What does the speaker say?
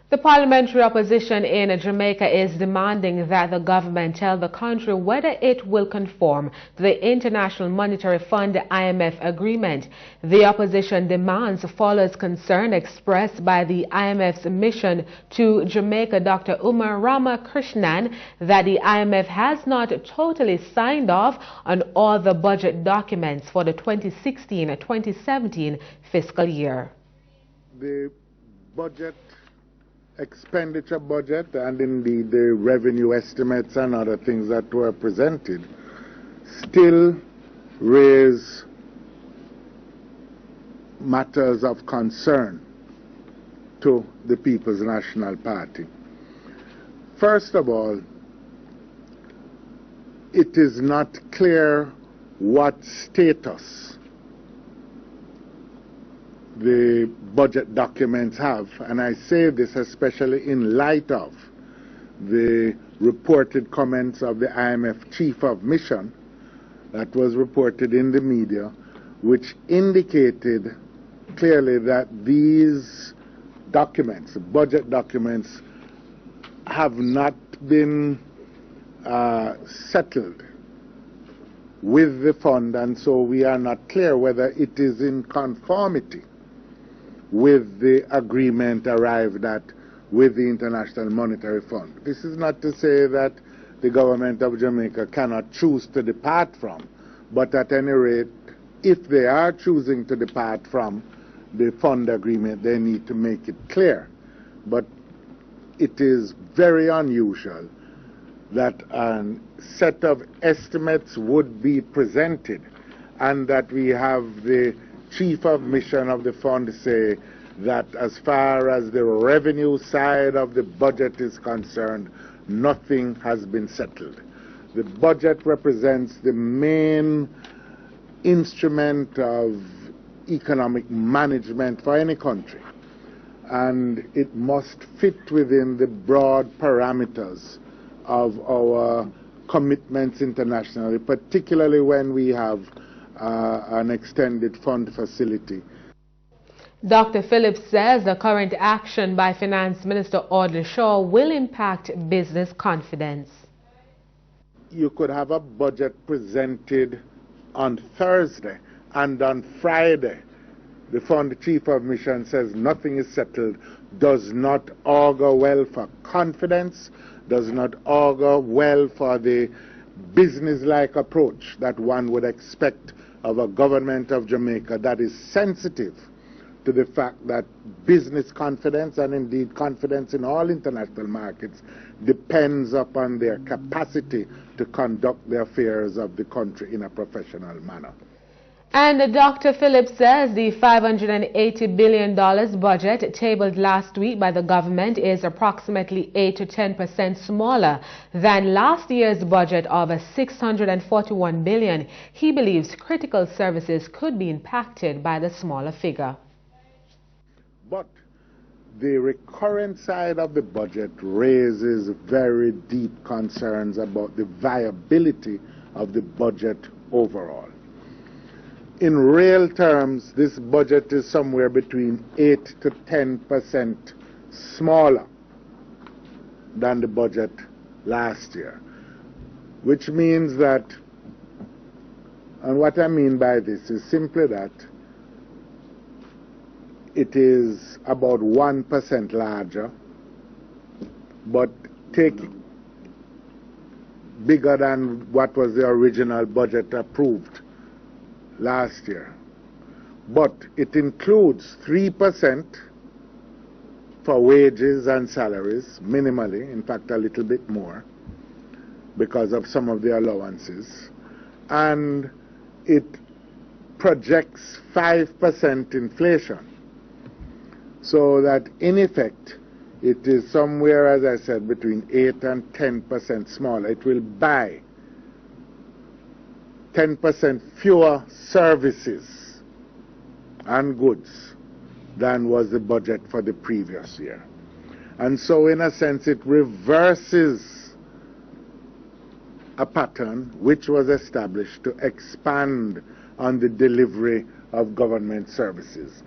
The parliamentary opposition in Jamaica is demanding that the government tell the country whether it will conform to the International Monetary Fund IMF agreement. The opposition demands follows concern expressed by the IMF's mission to Jamaica, Dr. Umar Ramakrishnan, that the IMF has not totally signed off on all the budget documents for the 2016-2017 fiscal year. The expenditure budget and indeed the revenue estimates and other things that were presented still raise matters of concern to the People's National Party. First of all, it is not clear what status the budget documents have, and I say this especially in light of the reported comments of the IMF Chief of Mission that was reported in the media, which indicated clearly that these documents, budget documents, have not been settled with the fund, and so we are not clear whether it is in conformity with the agreement arrived at with the International Monetary Fund. This is not to say that the government of Jamaica cannot choose to depart from, but at any rate, if they are choosing to depart from the fund agreement, they need to make it clear. But it is very unusual that a set of estimates would be presented and that we have the Chief of Mission of the fund say that as far as the revenue side of the budget is concerned, nothing has been settled. The budget represents the main instrument of economic management for any country, and it must fit within the broad parameters of our commitments internationally, particularly when we have an extended fund facility. Dr. Phillips says the current action by Finance Minister Audley Shaw will impact business confidence. You could have a budget presented on Thursday, and on Friday the fund Chief of Mission says nothing is settled. Does not augur well for confidence, does not augur well for the business-like approach that one would expect of a government of Jamaica that is sensitive to the fact that business confidence and indeed confidence in all international markets depends upon their capacity to conduct the affairs of the country in a professional manner. And Dr. Phillips says the $580 billion budget tabled last week by the government is approximately 8 to 10% smaller than last year's budget of $641 billion. He believes critical services could be impacted by the smaller figure. But the recurrent side of the budget raises very deep concerns about the viability of the budget overall. In real terms, this budget is somewhere between 8 to 10% smaller than the budget last year, which means that, and what I mean by this is simply that it is about 1% larger, but bigger than what was the original budget approved last year. But it includes 3% for wages and salaries, minimally, in fact a little bit more, because of some of the allowances. And it projects 5% inflation. So that in effect, it is somewhere, as I said, between 8 and 10% smaller. It will buy 10% fewer services and goods than was the budget for the previous year. And so in a sense it reverses a pattern which was established to expand on the delivery of government services.